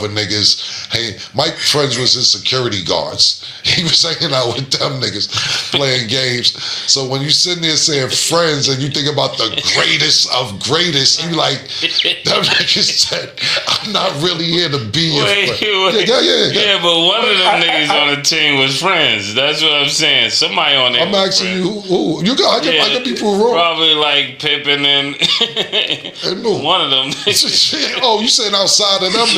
other niggas. Hey, Mike friends was his security guards. He was hanging out with them niggas playing games. So when you sitting there saying friends and you think about the greatest of greatest, you like, them niggas said, I'm not really here to be your friend. Yeah, but one of them niggas on the team was friends. That's what I'm saying. Somebody on there. I'm asking you who. You got, I can be proved wrong. Probably like Pippen and one of them. Oh, you saying outside of them?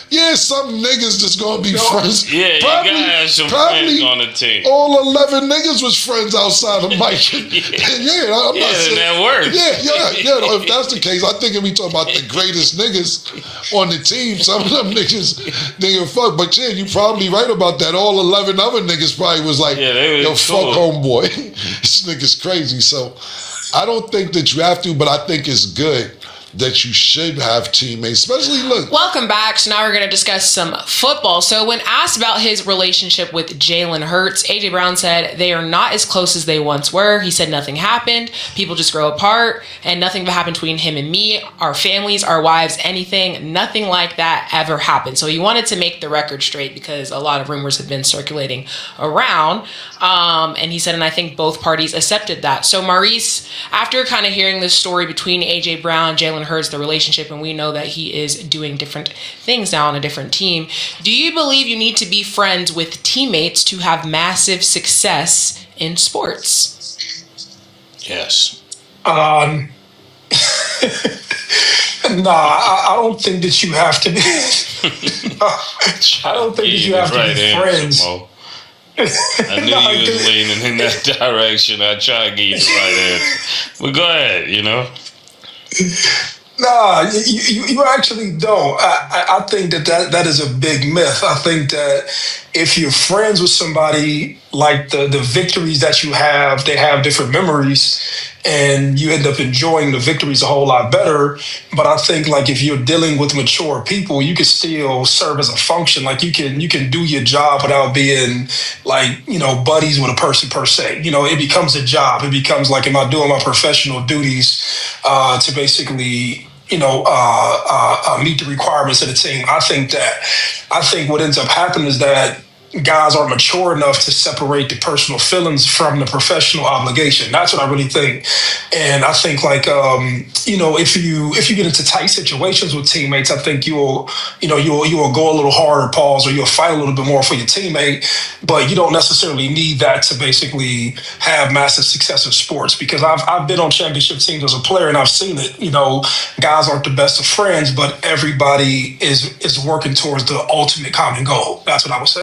Yeah, some niggas that's gonna be friends. Yeah, probably, you gotta have some friends on the team. All 11 niggas was friends outside of Mike. I'm not saying that works. Yeah. If that's the case, I think if we talk about the greatest niggas on the team, some of them niggas didn't fuck. But yeah, you probably right about that. All 11 other niggas probably was like, yo, fuck homeboy. This nigga's crazy. So I don't think that you have to, but I think it's good that you should have teammates, especially look. Welcome back. So now we're going to discuss some football. So when asked about his relationship with Jalen Hurts, AJ Brown said they are not as close as they once were. He said nothing happened. People just grow apart and nothing happened between him and me, our families, our wives, anything. Nothing like that ever happened. So he wanted to make the record straight because a lot of rumors have been circulating around. And he said, and I think both parties accepted that. So Maurice, after kind of hearing this story between AJ Brown, Jalen Hurts, the relationship, and we know that he is doing different things now on a different team, do you believe you need to be friends with teammates to have massive success in sports? Yes. Nah, I don't think that you have to be. I don't think that you have to be friends. I knew you was leaning in that direction. I tried to give you the right answer. But go ahead, Nah, you actually don't. I think that is a big myth. I think that if you're friends with somebody, like the victories that you have, they have different memories, and you end up enjoying the victories a whole lot better. But I think like if you're dealing with mature people, you can still serve as a function. Like you can do your job without being like, buddies with a person per se. It becomes a job. It becomes like, am I doing my professional duties to basically meet the requirements of the team? I think what ends up happening is that guys are mature enough to separate the personal feelings from the professional obligation. That's what I really think. And I think like, if you get into tight situations with teammates, I think you'll go a little harder, pause, or you'll fight a little bit more for your teammate, but you don't necessarily need that to basically have massive success in sports, because I've been on championship teams as a player and I've seen it. Guys aren't the best of friends, but everybody is working towards the ultimate common goal. That's what I would say.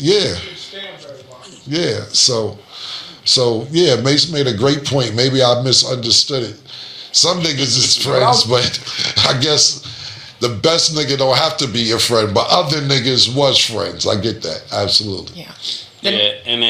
Yeah. Yeah. So yeah, Mace made a great point. Maybe I misunderstood it. Some niggas is friends, but I guess the best nigga don't have to be your friend, but other niggas was friends. I get that. Absolutely. Yeah. Yeah, and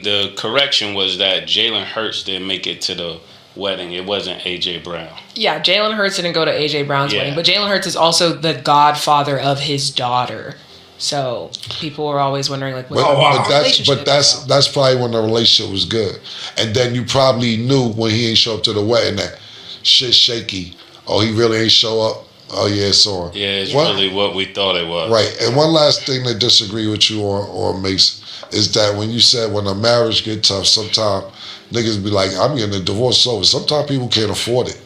the correction was that Jalen Hurts didn't make it to the wedding. It wasn't AJ Brown. Yeah, Jalen Hurts didn't go to AJ Brown's wedding, but Jalen Hurts is also the godfather of his daughter. So people were always wondering, like, that's probably when the relationship was good, and then you probably knew when he ain't show up to the wedding that shit shaky. Oh, he really ain't show up. Oh yeah, it's on. Yeah, it's really what we thought it was. Right. And one last thing to disagree with you on Mace is that when you said when a marriage get tough, sometimes niggas be like, I'm getting a divorce over. Sometimes people can't afford it.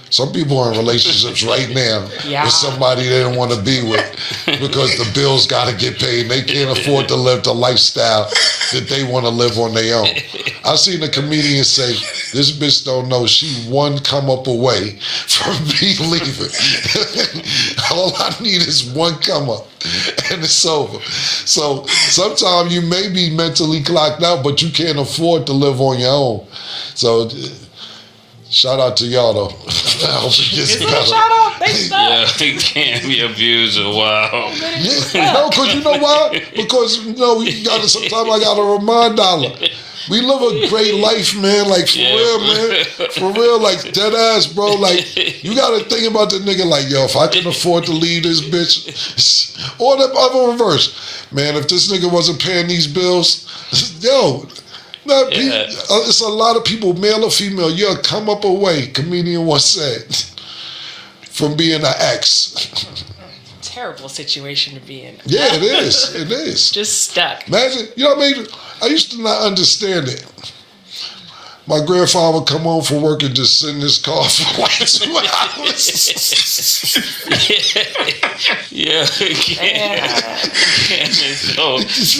Some people are in relationships right now with somebody they don't want to be with because the bills got to get paid. They can't afford to live the lifestyle that they want to live on their own. I seen a comedian say, this bitch don't know she one come up away from me leaving. All I need is one come up and it's over. So sometimes you may be mentally clocked out, but you can't afford to live on your own. So shout out to y'all though. I hope it gets better. Shout out, thanks. Yeah, he can't be abused a while. Yeah, no, because you know why? Because you gotta. Sometimes I gotta remind Dollar. We live a great life, man. Like for real, man. For real, like dead ass, bro. Like you gotta think about the nigga. Like yo, if I can afford to leave this bitch, or the other reverse, man. If this nigga wasn't paying these bills, yo. It's a lot of people, male or female, you'll come up away, comedian once said, from being an ex. Terrible situation to be in. Yeah, it is. It is. Just stuck. Imagine, you know what I mean? I used to not understand it. My grandfather would come home from work and just sit in his car for like 2 hours. Yeah. It's so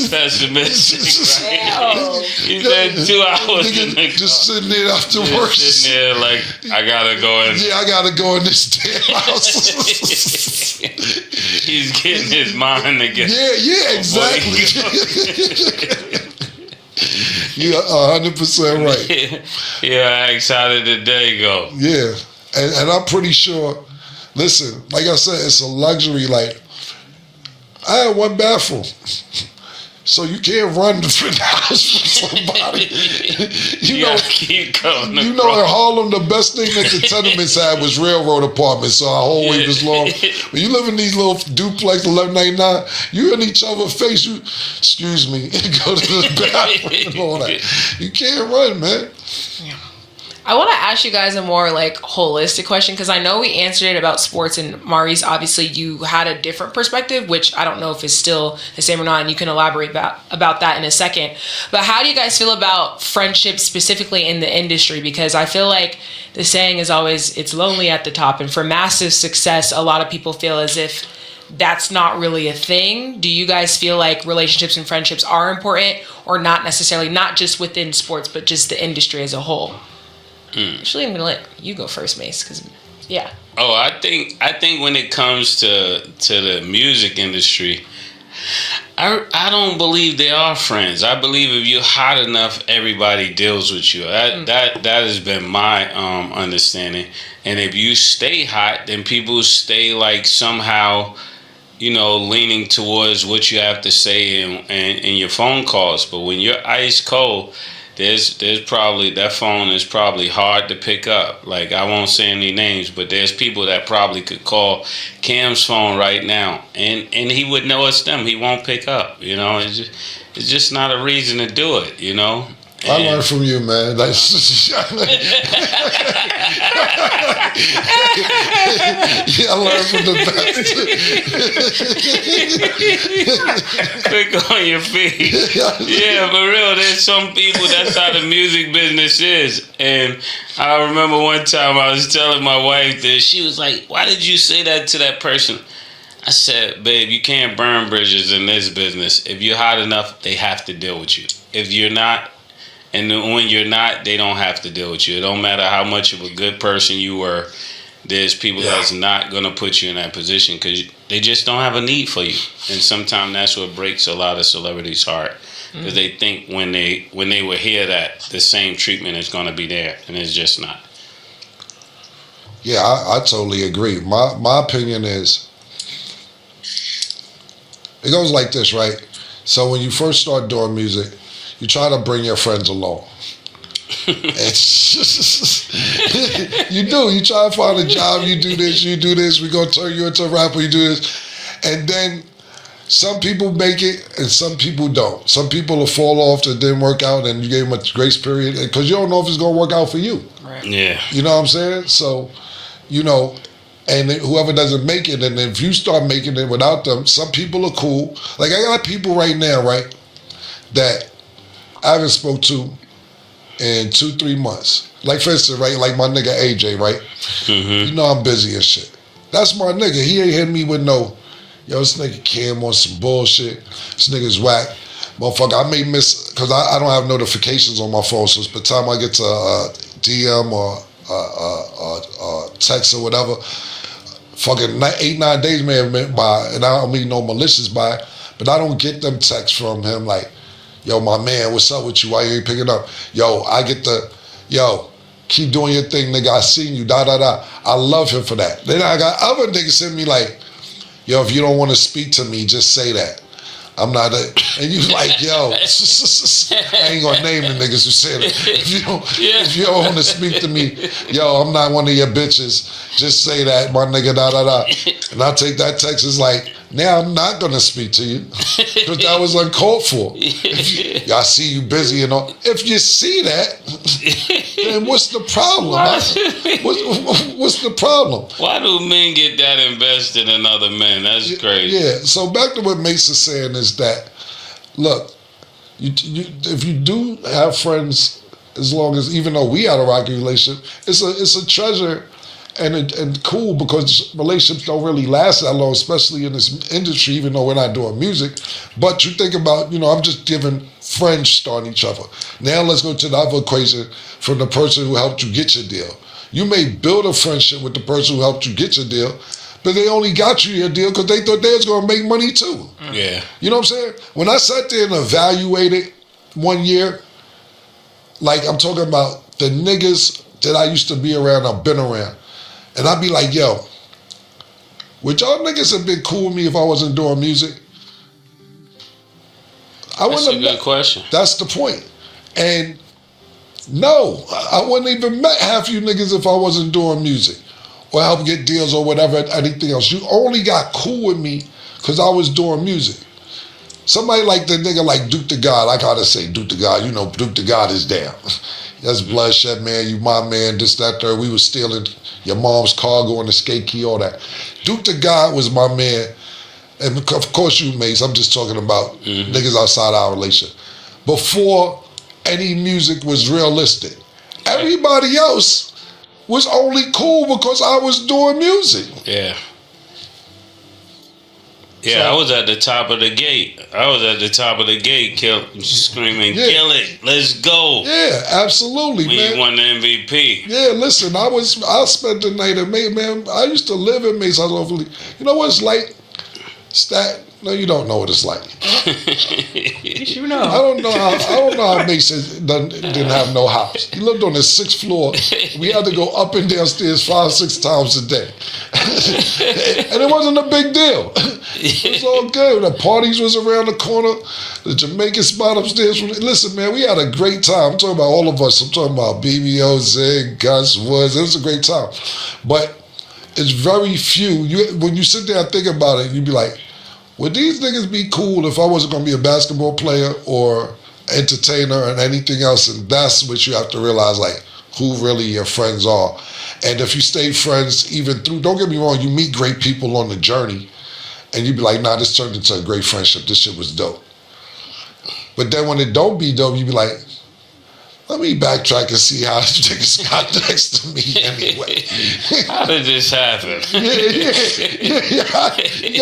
pessimistic, right? He said 2 hours in the just sitting there after work. Sitting there like, I gotta go in. Yeah, I gotta go in this damn house. He's getting his mind together. Yeah, exactly. You're 100% right. Yeah, how did the day go? Yeah, and I'm pretty sure. Listen, like I said, it's a luxury. Like I had one bathroom, so you can't run for the house for somebody. Keep going. In Harlem, the best thing that the tenements had was railroad apartments. So our whole way was long. When you live in these little duplex 1199, you in each other's face. You, excuse me, go to the bathroom and all that. You can't run, man. Yeah. I want to ask you guys a more like holistic question because I know we answered it about sports, and Maurice, obviously you had a different perspective, which I don't know if it's still the same or not, and you can elaborate about that in a second. But how do you guys feel about friendships specifically in the industry? Because I feel like the saying is always, it's lonely at the top, and for massive success, a lot of people feel as if that's not really a thing. Do you guys feel like relationships and friendships are important, or not necessarily, not just within sports, but just the industry as a whole? Actually, I'm gonna let you go first, Mace, because Oh, I think when it comes to the music industry, I don't believe they are friends. I believe if you're hot enough, everybody deals with you. That has been my understanding. And if you stay hot, then people stay like somehow, leaning towards what you have to say in your phone calls. But when you're ice cold, there's probably, that phone is probably hard to pick up. Like, I won't say any names, but there's people that probably could call Cam's phone right now, and he would know it's them. He won't pick up. It's just not a reason to do it. I learned from you, man. Yeah, I learned from the best. Quick on your feet. Yeah, for real. There's some people, that's how the music business is. And I remember one time I was telling my wife that, she was like, why did you say that to that person? I said, babe, you can't burn bridges in this business. If you're hot enough, they have to deal with you. If you're not, and when you're not, they don't have to deal with you. It don't matter how much of a good person you were. there's people that's not gonna put you in that position because they just don't have a need for you. And sometimes that's what breaks a lot of celebrities' heart, because they think when they will hear that the same treatment is gonna be there, and it's just not. Yeah, I totally agree. My opinion is, it goes like this, right? So when you first start doing music, you try to bring your friends along. It's just, you try to find a job, you do this, we're going to turn you into a rapper, you do this. And then some people make it and some people don't. Some people will fall off that didn't work out and you gave them a grace period because you don't know if it's going to work out for you. Right. Yeah. You know what I'm saying? So, and whoever doesn't make it, and if you start making it without them, some people are cool. Like I got people right now, right, that I haven't spoke to in 2-3 months. Like for instance, right, like my nigga AJ, right? Mm-hmm. You know I'm busy and shit. That's my nigga. He ain't hitting me with no, yo, this nigga Cam on some bullshit. This nigga's whack. Motherfucker, I may miss, because I don't have notifications on my phone, so by the time I get to DM or text or whatever, fucking 8-9 days may have went by, and I don't mean no malicious by, but I don't get them texts from him like, yo, my man, what's up with you? Why you ain't picking up? Yo, I get yo, keep doing your thing, nigga. I seen you, da-da-da. I love him for that. Then I got other niggas send me like, yo, if you don't want to speak to me, just say that. I'm not and you like, yo, I ain't gonna name the niggas who said it. If you don't want to speak to me, yo, I'm not one of your bitches. Just say that, my nigga, da-da-da. And I take that text as like, now I'm not gonna speak to you because that was uncalled for. I see you busy and all. If you see that, then what's the problem? What's the problem? Why do men get that invested in other men? That's crazy. Yeah. So back to what Mase is saying is that, look, if you do have friends, as long as, even though we had a rocky relationship, it's a treasure. And cool, because relationships don't really last that long, especially in this industry, even though we're not doing music. But you think about, I'm just giving friends starting each other. Now let's go to the other equation from the person who helped you get your deal. You may build a friendship with the person who helped you get your deal, but they only got you your deal because they thought they was going to make money too. Yeah. You know what I'm saying? When I sat there and evaluated 1 year, like I'm talking about the niggas that I used to be around, I've been around. And I'd be like, yo, would y'all niggas have been cool with me if I wasn't doing music? That's a good question. That's the point. And no, I wouldn't even met half you niggas if I wasn't doing music or help get deals or whatever, anything else. You only got cool with me because I was doing music. Somebody like the nigga like Duke the God, I gotta say Duke the God, Duke the God is down. That's bloodshed, man. You my man, this, that, third. We was stealing your mom's cargo and the skate key, all that. Duke the God was my man. And of course you, Mase, I'm just talking about niggas outside our relationship. Before any music was realistic. Everybody else was only cool because I was doing music. Yeah. Yeah, I was at the top of the gate. Screaming, kill it, let's go. Yeah, absolutely, when man. You won the MVP. Yeah, listen, I spent the night at Mase, man. I used to live in Mase. You know what it's like? No, you don't know what it's like. Yes, you know. I don't know how Mase didn't have no house. He lived on the 6th floor. We had to go up and down stairs 5-6 times a day. And it wasn't a big deal. It was all good. The parties was around the corner. The Jamaican spot upstairs. Listen, man, we had a great time. I'm talking about all of us. I'm talking about BBO, Zig, Gus, Woods. It was a great time. But it's very few. When you sit there and think about it, you be like, would these niggas be cool if I wasn't going to be a basketball player or entertainer and anything else? And that's what you have to realize, like, who really your friends are. And if you stay friends even through, don't get me wrong, you meet great people on the journey and you be like, nah, this turned into a great friendship. This shit was dope. But then when it don't be dope, you be like, Let me backtrack and see how this niggas got next to me anyway. How did this happen? You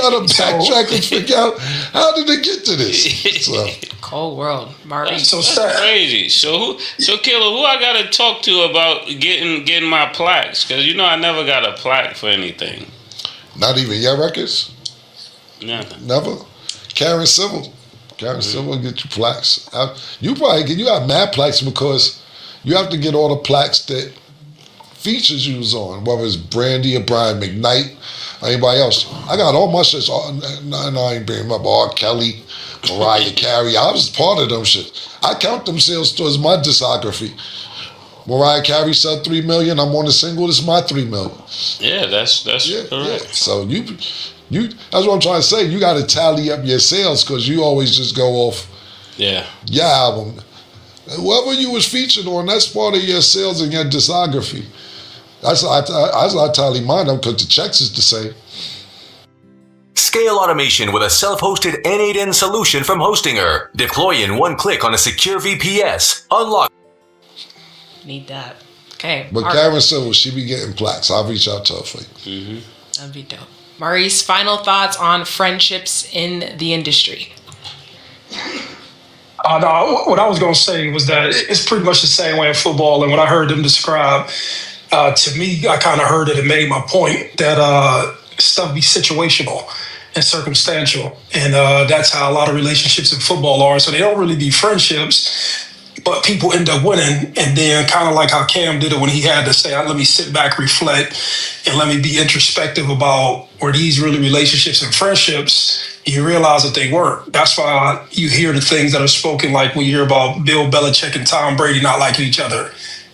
gotta backtrack and figure out how did it get to this. So. Cold world, Marty. That's crazy. So Killer, who I gotta talk to about getting my plaques? Because I never got a plaque for anything. Not even your records? Nothing. Never? Karen Civil. Karen Civil get you plaques. You got mad plaques because you have to get all the plaques that features you was on, whether it's Brandy or Brian McKnight or anybody else. I got all my shit. I ain't bringing up R. Kelly, Mariah Carey. I was part of them shit. I count them sales towards my discography. Mariah Carey sold 3 million. I'm on a single. This is my 3 million. Yeah, that's correct. Yeah. So that's what I'm trying to say. You got to tally up your sales because you always just go off your album. Whoever you was featured on, that's part of your sales and your discography. That's I tally mine up because the checks is the same. Scale automation with a self-hosted N8N solution from Hostinger. Deploy in one click on a secure VPS. Unlock. Need that. Okay. But Karen Civil, she be getting plaques. I'll reach out to her for you. That'd be dope. Maurice, final thoughts on friendships in the industry? No, what I was going to say was that it's pretty much the same way in football. And what I heard them describe, to me, I kind of heard it and made my point that stuff be situational and circumstantial. And that's how a lot of relationships in football are. So they don't really be friendships, but people end up winning. And then kind of like how Cam did it when he had to say, let me sit back, reflect, and let me be introspective about were these really relationships and friendships. You realize that they weren't. That's why you hear the things that are spoken, like when you hear about Bill Belichick and Tom Brady not liking each other.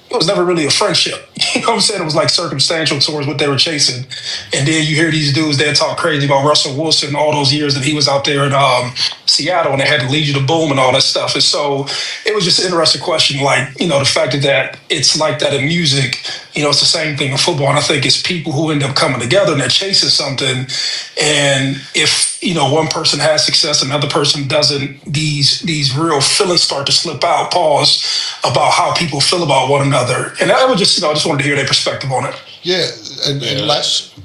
It was never really a friendship. You know what I'm saying? It was like circumstantial towards what they were chasing. And then you hear these dudes that talk crazy about Russell Wilson all those years that he was out there in Seattle and they had to lead you to boom and all that stuff. And so it was just an interesting question. Like, the fact that it's like that in music, it's the same thing in football. And I think it's people who end up coming together and they're chasing something. And if, one person has success, another person doesn't, these real feelings start to slip out, about how people feel about one another. And I would just, I just wanted to hear their perspective on it. Yeah.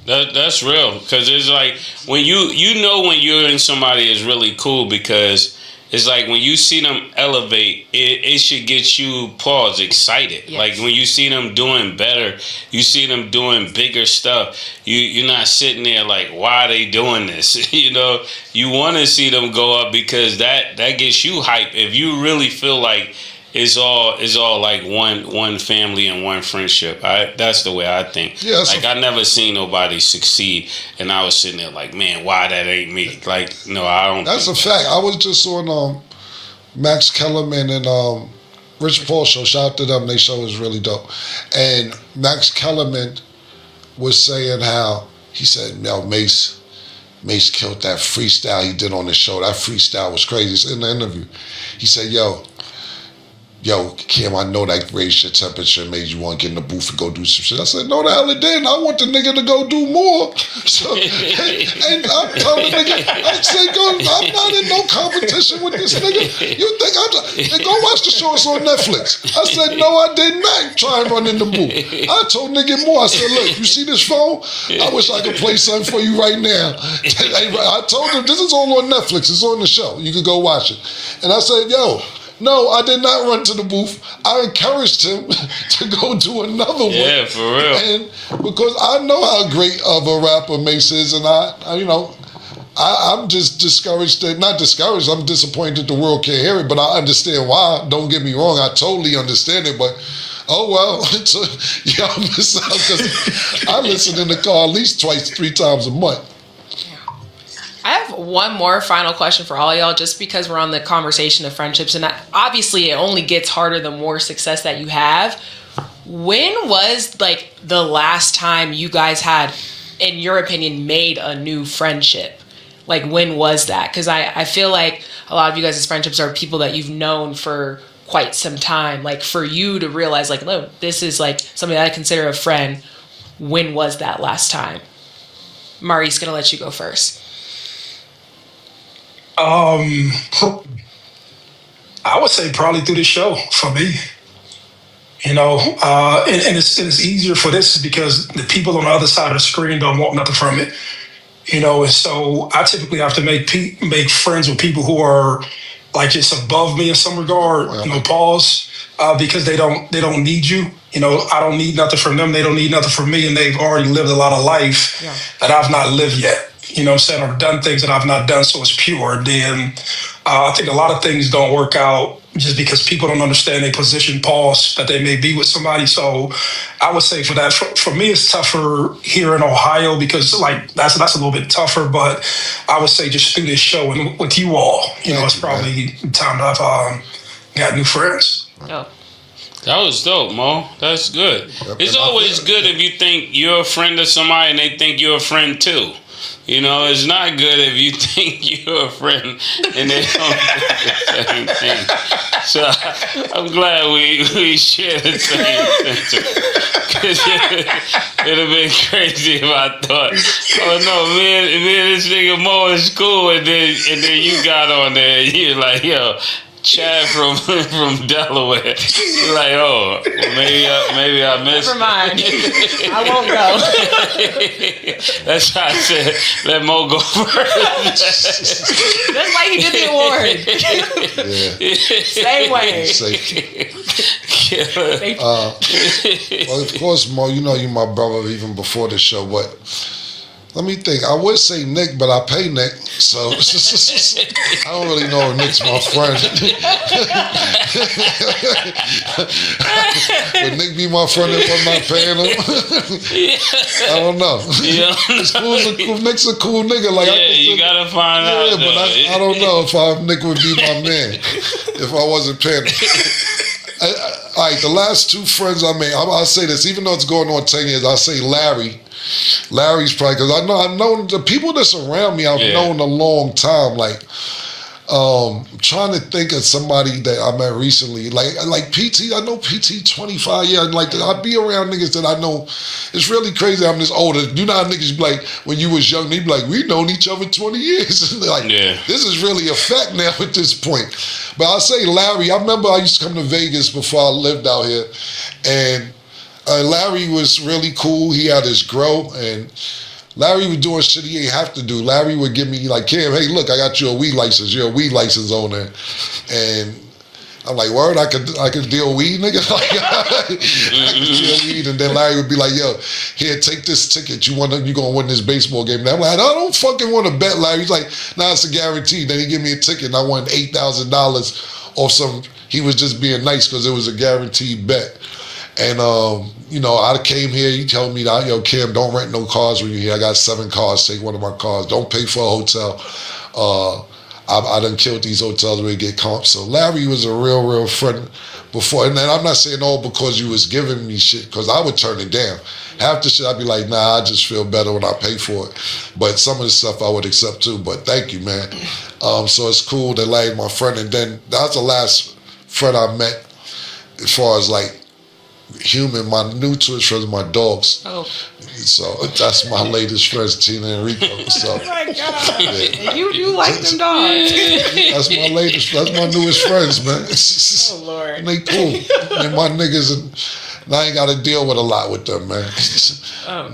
That's real. Because it's like when when you're in somebody is really cool because it's like when you see them elevate, it should get you excited. Yes. Like when you see them doing better, you see them doing bigger stuff. You're not sitting there like, why are they doing this? You want to see them go up because that gets you hype. If you really feel like it's all like one family and one friendship. That's the way I think. Yeah, like I never seen nobody succeed, and I was sitting there like, man, why that ain't me? Like, no, I don't. That's a fact. I was just on Max Kellerman and Rich Paul show. Shout out to them. Their show is really dope. And Max Kellerman was saying how he said, Mase killed that freestyle he did on the show. That freestyle was crazy. It's in the interview. He said, Yo, Kim, I know that raised your temperature and made you want to get in the booth and go do some shit. I said, no, the hell it didn't. I want the nigga to go do more. So, and I'm telling the nigga, I said, I'm not in no competition with this nigga. You think go watch the show, it's on Netflix. I said, no, I did not try and run in the booth. I told nigga more. I said, look, you see this phone? I wish I could play something for you right now. I told him, this is all on Netflix. It's on the show. You can go watch it. And I said, no, I did not run to the booth. I encouraged him to go do another one. Yeah, for real. And because I know how great of a rapper Mase is, and I'm just discouraged. Not discouraged. I'm disappointed the world can't hear it, but I understand why. Don't get me wrong. I totally understand it, but oh well. Y'all miss out because I listen in the car at least 3 times a month. I have one more final question for all y'all, just because we're on the conversation of friendships, and obviously it only gets harder the more success that you have. When was like the last time you guys had, in your opinion, made a new friendship? Like when was that? Because I feel like a lot of you guys' friendships are people that you've known for quite some time. Like for you to realize like, no, this is like somebody that I consider a friend. When was that last time? Mari's gonna let you go first. I would say probably through the show for me. You know, and it's easier for this because the people on the other side of the screen don't want nothing from it. You know, and so I typically have to make friends with people who are like just above me in some regard. Well, you know, pause, because they don't need you. You know, I don't need nothing from them. They don't need nothing from me, and they've already lived a lot of life that I've not lived yet. You know what I'm saying? Or done things that I've not done, so it's pure. Then I think a lot of things don't work out just because people don't understand their position, pause, that they may be with somebody. So I would say for that, for me, it's tougher here in Ohio because like that's a little bit tougher. But I would say just through this show and with you all, you know, it's probably time that I've got new friends. Oh. That was dope, Mo. That's good. Yep. It's always good if you think you're a friend of somebody and they think you're a friend too. You know, it's not good if you think you're a friend and they don't think the same thing. So I'm glad we share the same sentiment. It'd have been crazy if I thought, oh no, man, this nigga Mo is cool, and then you got on there and you're like, yo, Chad from Delaware. You're like, oh, well, maybe I missed. Never mind. I won't go. That's why I said let Mo go first. That's why he did the award. Yeah. Same way. Well, of course, Mo, you know you my brother even before the show. But let me think. I would say Nick, but I pay Nick, so I don't really know if Nick's my friend. Would Nick be my friend if I'm not paying him? I don't know. Yeah. It's cool. Nick's a cool nigga. Like, yeah, you gotta find out. Yeah, but I don't know if Nick would be my man if I wasn't paying him. All right, the last two friends I made, I'll say this, even though it's going on 10 years, I'll say Larry. Larry's probably, because I've known the people that's around me, I've known a long time. Like, trying to think of somebody that I met recently, like PT. I know PT 25 years. Like, I be around niggas that I know. It's really crazy. I'm this older. You know how niggas be like when you was young. They be like, we known each other 20 years. Like, this is really a fact now at this point. But I'll say Larry. I remember I used to come to Vegas before I lived out here, and Larry was really cool. He had his grow, and Larry was doing shit he ain't have to do. Larry would give me like, Cam, hey, look, I got you a weed license. You're a weed license owner. And I'm like, word, I could deal weed, nigga. Like, I could deal weed. And then Larry would be like, yo, here, take this ticket. You gonna win this baseball game. And I'm like, I don't fucking want to bet, Larry. He's like, nah, it's a guarantee. Then he gave me a ticket and I won $8,000 off some, he was just being nice because it was a guaranteed bet. And, you know, I came here, he told me that, yo, Kim, don't rent no cars when you're here. I got 7 cars, take one of my cars. Don't pay for a hotel. I done killed these hotels where you get comp. So Larry was a real friend before. And then I'm not saying all because you was giving me shit, because I would turn it down. Half the shit I'd be like, nah, I just feel better when I pay for it. But some of the stuff I would accept too. But thank you, man. So it's cool that Larry, my friend. And then that's the last friend I met as far as like human. My new twist friends, my dogs. Oh. So that's my latest friends, Tina and Rico. So, oh my God. Yeah. You do like them dogs. That's my newest friends, man. Oh Lord. And they cool. And my niggas, and I ain't got to deal with a lot with them, man.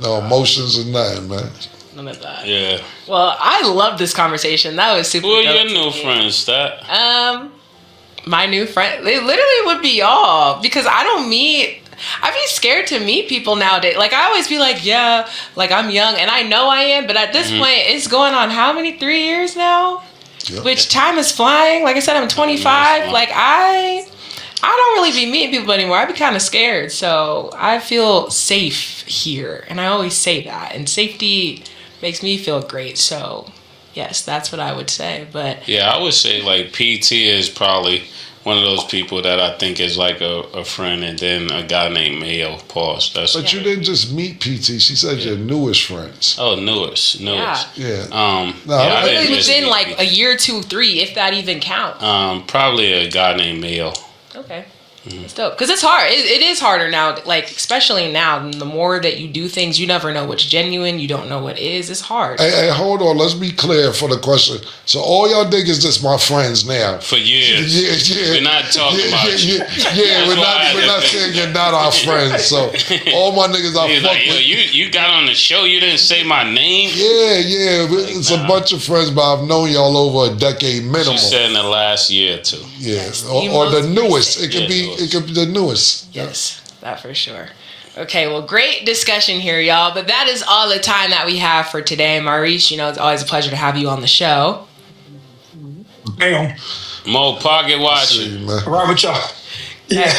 No emotions and nothing, man. None of that. Yeah. Well, I love this conversation. That was super. Who are your new friends, Stat? My new friend, they literally would be y'all, because I'd be scared to meet people nowadays. Like, I always be like, yeah, like I'm young and I know I am, but at this point it's going on how many, 3 years now? Yep. Which time is flying. Like I said, I'm 25. Like I don't really be meeting people anymore. I be kind of scared. So I feel safe here. And I always say that. And safety makes me feel great. So yes, that's what I would say. But yeah, I would say like PT is probably one of those people that I think is like a friend, and then a guy named Mayo. Pause. But you didn't just meet PT. She said your newest friends. Oh, newest. Yeah. Literally within like a year, 2, 3, if that even counts. Probably a guy named Mayo. Okay. It's dope. Because it's hard. It is harder now. Like, especially now, the more that you do things, you never know what's genuine. You don't know what is. It's hard. Hey, hold on. Let's be clear for the question. So all y'all niggas just my friends now. For years. Yeah. We're not talking about you. Yeah, we're not saying you're not our friends. So all my niggas I fuck like, with. You got on the show, you didn't say my name? Yeah. It's a bunch of friends, but I've known y'all over a decade minimum. She said in the last year or two. Yeah. Or the newest. It could be the newest. Yes, that for sure. Okay, well, great discussion here, y'all. But that is all the time that we have for today. Maurice, it's always a pleasure to have you on the show. Damn. Mo pocket watching. Right with y'all. Yeah.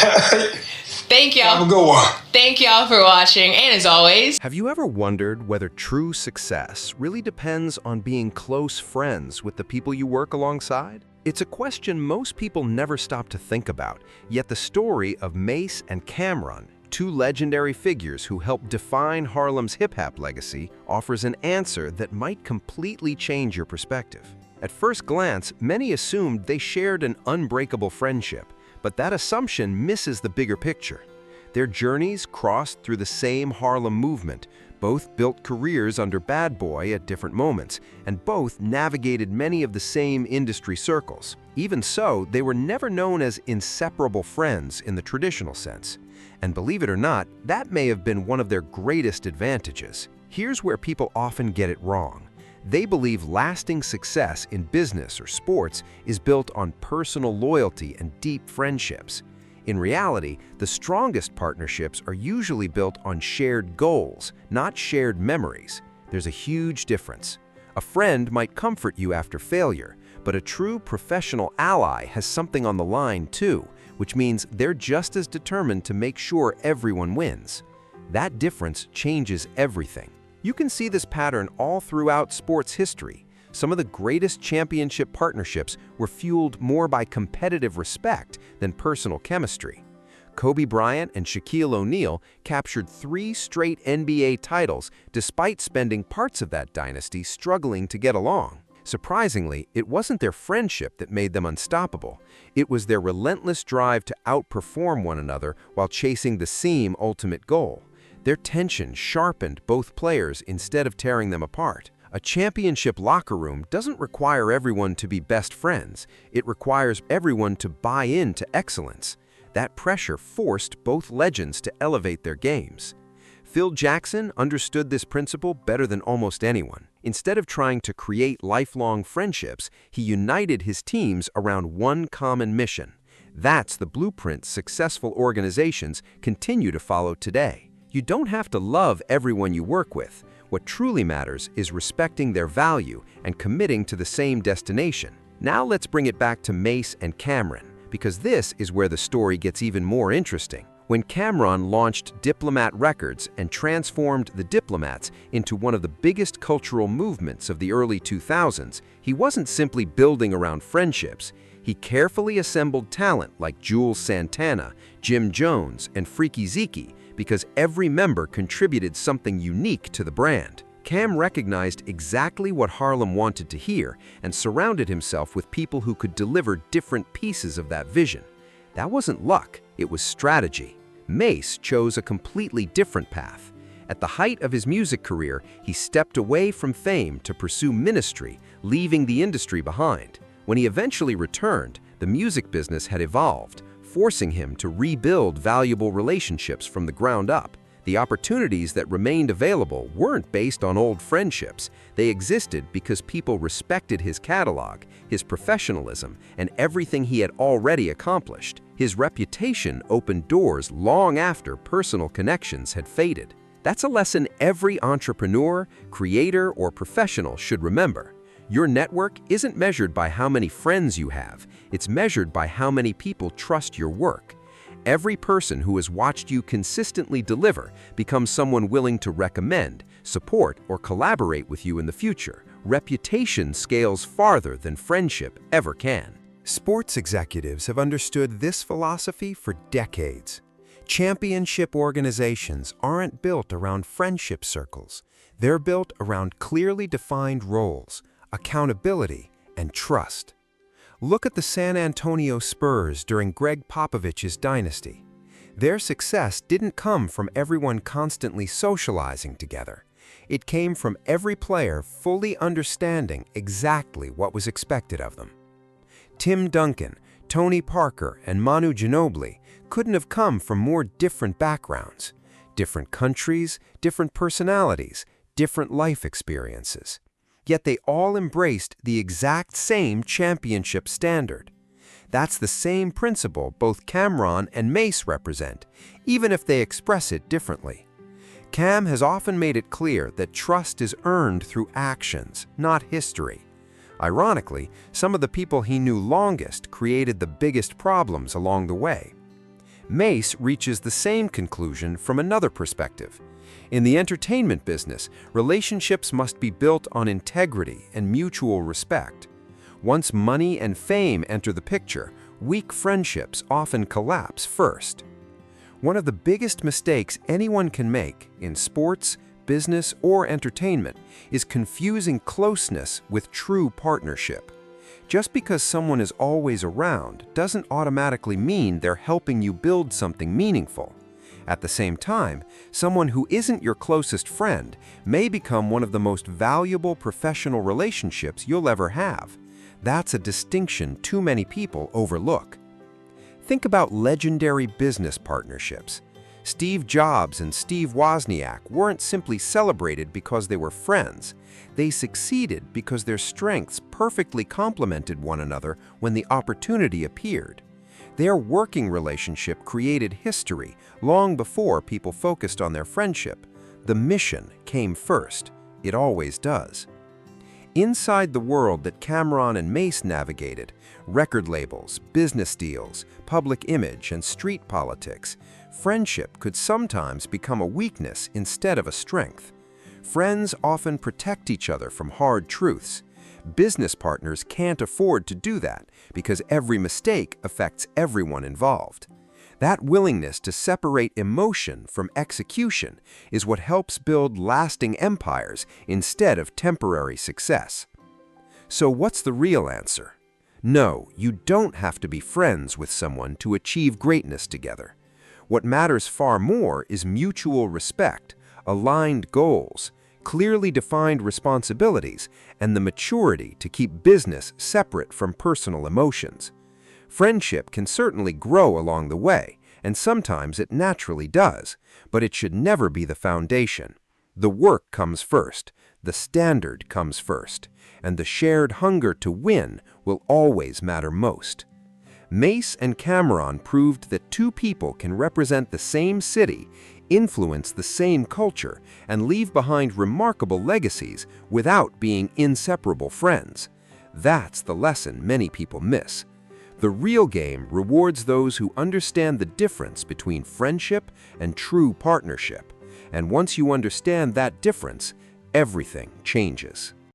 Thank y'all. Have a good one. Thank y'all for watching. And as always, have you ever wondered whether true success really depends on being close friends with the people you work alongside? It's a question most people never stop to think about, yet the story of Mase and Camron, two legendary figures who helped define Harlem's hip-hop legacy, offers an answer that might completely change your perspective. At first glance, many assumed they shared an unbreakable friendship, but that assumption misses the bigger picture. Their journeys crossed through the same Harlem movement. Both built careers under Bad Boy at different moments, and both navigated many of the same industry circles. Even so, they were never known as inseparable friends in the traditional sense. And believe it or not, that may have been one of their greatest advantages. Here's where people often get it wrong. They believe lasting success in business or sports is built on personal loyalty and deep friendships. In reality, the strongest partnerships are usually built on shared goals, not shared memories. There's a huge difference. A friend might comfort you after failure, but a true professional ally has something on the line too, which means they're just as determined to make sure everyone wins. That difference changes everything. You can see this pattern all throughout sports history. Some of the greatest championship partnerships were fueled more by competitive respect than personal chemistry. Kobe Bryant and Shaquille O'Neal captured 3 straight NBA titles despite spending parts of that dynasty struggling to get along. Surprisingly, it wasn't their friendship that made them unstoppable. It was their relentless drive to outperform one another while chasing the same ultimate goal. Their tension sharpened both players instead of tearing them apart. A championship locker room doesn't require everyone to be best friends. It requires everyone to buy into excellence. That pressure forced both legends to elevate their games. Phil Jackson understood this principle better than almost anyone. Instead of trying to create lifelong friendships, he united his teams around one common mission. That's the blueprint successful organizations continue to follow today. You don't have to love everyone you work with. What truly matters is respecting their value and committing to the same destination. Now let's bring it back to Mase and Camron, because this is where the story gets even more interesting. When Camron launched Diplomat Records and transformed the Diplomats into one of the biggest cultural movements of the early 2000s, he wasn't simply building around friendships. He carefully assembled talent like Jules Santana, Jim Jones, and Freaky Zeke, because every member contributed something unique to the brand. Cam recognized exactly what Harlem wanted to hear and surrounded himself with people who could deliver different pieces of that vision. That wasn't luck, it was strategy. Mase chose a completely different path. At the height of his music career, he stepped away from fame to pursue ministry, leaving the industry behind. When he eventually returned, the music business had evolved, forcing him to rebuild valuable relationships from the ground up. The opportunities that remained available weren't based on old friendships. They existed because people respected his catalog, his professionalism, and everything he had already accomplished. His reputation opened doors long after personal connections had faded. That's a lesson every entrepreneur, creator, or professional should remember. Your network isn't measured by how many friends you have. It's measured by how many people trust your work. Every person who has watched you consistently deliver becomes someone willing to recommend, support, or collaborate with you in the future. Reputation scales farther than friendship ever can. Sports executives have understood this philosophy for decades. Championship organizations aren't built around friendship circles. They're built around clearly defined roles, accountability, and trust. Look at the San Antonio Spurs during Greg Popovich's dynasty. Their success didn't come from everyone constantly socializing together. It came from every player fully understanding exactly what was expected of them. Tim Duncan, Tony Parker, and Manu Ginobili couldn't have come from more different backgrounds, different countries, different personalities, different life experiences. Yet they all embraced the exact same championship standard. That's the same principle both Camron and Mase represent, even if they express it differently. Cam has often made it clear that trust is earned through actions, not history. Ironically, some of the people he knew longest created the biggest problems along the way. Mase reaches the same conclusion from another perspective. In the entertainment business, relationships must be built on integrity and mutual respect. Once money and fame enter the picture, weak friendships often collapse first. One of the biggest mistakes anyone can make in sports, business, or entertainment is confusing closeness with true partnership. Just because someone is always around doesn't automatically mean they're helping you build something meaningful. At the same time, someone who isn't your closest friend may become one of the most valuable professional relationships you'll ever have. That's a distinction too many people overlook. Think about legendary business partnerships. Steve Jobs and Steve Wozniak weren't simply celebrated because they were friends. They succeeded because their strengths perfectly complemented one another when the opportunity appeared. Their working relationship created history long before people focused on their friendship. The mission came first. It always does. Inside the world that Camron and Mase navigated, record labels, business deals, public image, and street politics, friendship could sometimes become a weakness instead of a strength. Friends often protect each other from hard truths. Business partners can't afford to do that because every mistake affects everyone involved. That willingness to separate emotion from execution is what helps build lasting empires instead of temporary success. So what's the real answer? No, you don't have to be friends with someone to achieve greatness together. What matters far more is mutual respect, aligned goals, clearly defined responsibilities, and the maturity to keep business separate from personal emotions. Friendship can certainly grow along the way, and sometimes it naturally does, but it should never be the foundation. The work comes first, the standard comes first, and the shared hunger to win will always matter most. Mase and Camron proved that two people can represent the same city, influence the same culture, and leave behind remarkable legacies without being inseparable friends. That's the lesson many people miss. The real game rewards those who understand the difference between friendship and true partnership. And once you understand that difference, everything changes.